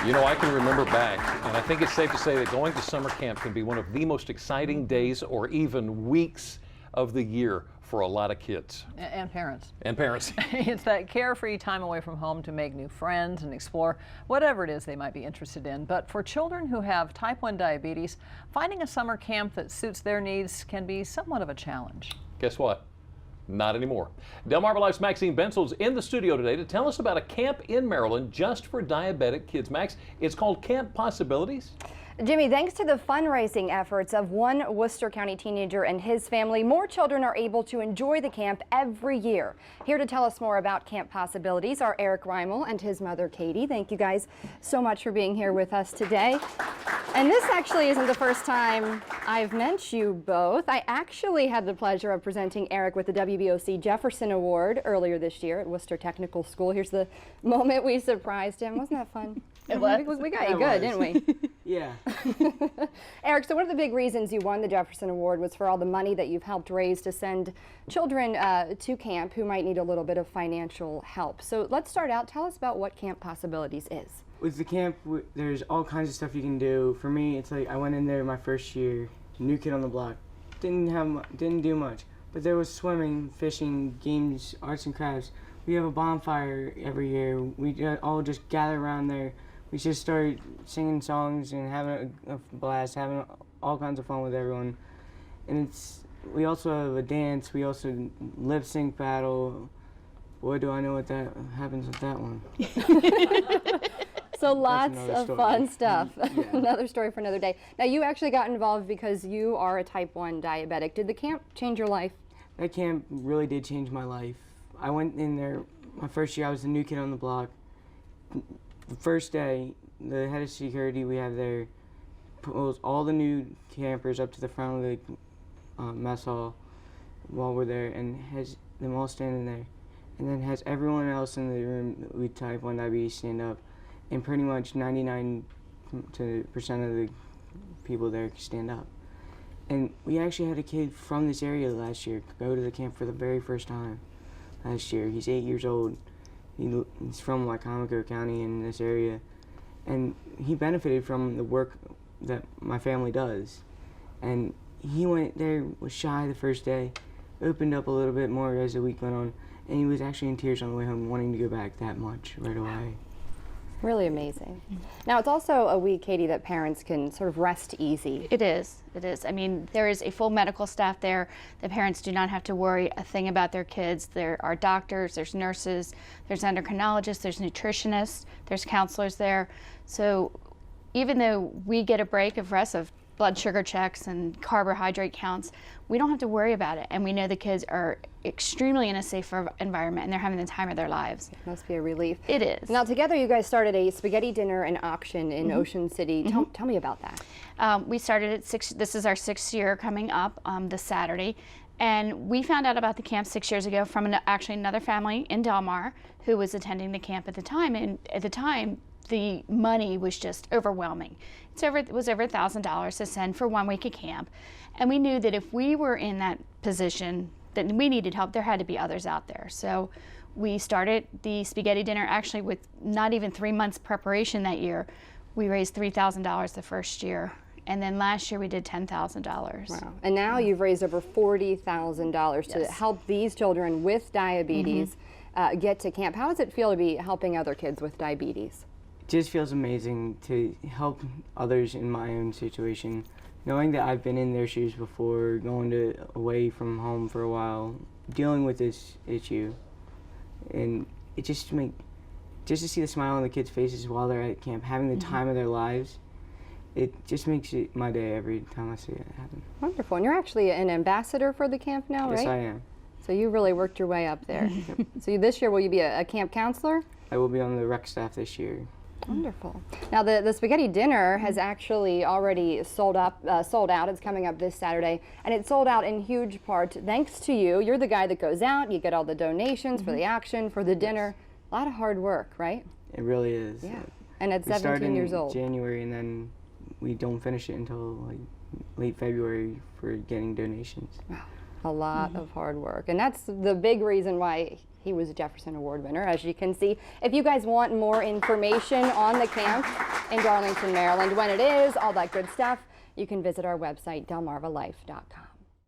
You know, I can remember back, and I think it's safe to say that going to summer camp can be one of the most exciting days or even weeks of the year for a lot of kids. And parents. And parents. It's that carefree time away from home to make new friends and explore whatever it is they might be interested in. But for children who have type 1 diabetes, finding a summer camp that suits their needs can be somewhat of a challenge. Guess what? Not anymore. Delmarva Life's Maxine Bensel's in the studio today to tell us about a camp in Maryland just for diabetic kids. Max, it's called Camp Possibilities. Jimmy, thanks to the fundraising efforts of one Worcester County teenager and his family, more children are able to enjoy the camp every year. Here to tell us more about Camp Possibilities are Eric Reimel and his mother, Katie. Thank you guys so much for being here with us today. And this actually isn't the first time I've met you both. I actually had the pleasure of presenting Eric with the WBOC Jefferson Award earlier this year at Worcester Technical School. Here's the moment we surprised him. Wasn't that fun? It was. We got you good, didn't we? Yeah. Eric, so one of the big reasons you won the Jefferson Award was for all the money that you've helped raise to send children to camp who might need a little bit of financial help. So let's start out. Tell us about what Camp Possibilities is. With the camp, there's all kinds of stuff you can do. For me, it's like I went in there my first year, new kid on the block. Didn't do much, but there was swimming, fishing, games, arts and crafts. We have a bonfire every year. We all just gather around there. We just started singing songs and having a blast, having all kinds of fun with everyone. And we also have a dance. We also lip sync battle. Boy, do I know what that happens with that one. So lots of fun stuff. Yeah. Another story for another day. Now, you actually got involved because you are a type 1 diabetic. Did the camp change your life? That camp really did change my life. I went in there, my first year I was the new kid on the block. The first day, the head of security we have there pulls all the new campers up to the front of the mess hall while we're there and has them all standing there. And then has everyone else in the room with type 1 diabetes stand up. And pretty much 99% of the people there stand up. And we actually had a kid from this area last year go to the camp for the very first time last year. He's 8 years old. He's from Wycomico County in this area. And he benefited from the work that my family does. And he went there, was shy the first day, opened up a little bit more as the week went on, and he was actually in tears on the way home, wanting to go back that much right away. Really amazing. Now, it's also a week, Katie, that parents can sort of rest easy. It is. It is. I mean, there is a full medical staff there. The parents do not have to worry a thing about their kids. There are doctors, there's nurses, there's endocrinologists, there's nutritionists, there's counselors there. So even though we get a break of rest of blood sugar checks and carbohydrate counts, we don't have to worry about it. And we know the kids are extremely in a safer environment and they're having the time of their lives. It must be a relief. It is. Now, together you guys started a spaghetti dinner and auction in Ocean City. Tell me about that. We started at this is our 6th year coming up this Saturday. And we found out about the camp 6 years ago from actually another family in Delmar who was attending the camp at the time. And at the time, the money was just overwhelming. It was over $1,000 to send for 1 week of camp. And we knew that if we were in that position, that we needed help, there had to be others out there. So we started the spaghetti dinner actually with not even 3 months preparation that year. We raised $3,000 the first year. And then last year we did $10,000. Wow. And now you've raised over $40,000 to help these children with diabetes get to camp. How does it feel to be helping other kids with diabetes? It just feels amazing to help others in my own situation. Knowing that I've been in their shoes before, going away from home for a while, dealing with this issue, and it just to see the smile on the kids' faces while they're at camp, having the time of their lives, it just makes it my day every time I see it happen. Wonderful. And you're actually an ambassador for the camp now, right? Yes, I am. So you really worked your way up there. So this year, will you be a camp counselor? I will be on the rec staff this year. Wonderful. Now the spaghetti dinner has actually already sold out. It's coming up this Saturday, and it's sold out in huge part thanks to you. You're the guy that goes out. You get all the donations for the action, for the dinner. A lot of hard work, right? It really is. Yeah. And at 17 years old. We start in January, and then we don't finish it until like late February for getting donations. Wow. A lot of hard work, and that's the big reason why he was a Jefferson Award winner, as you can see. If you guys want more information on the camp, in Darlington, Maryland. When it is, all that good stuff, you can visit our website, delmarvalife.com.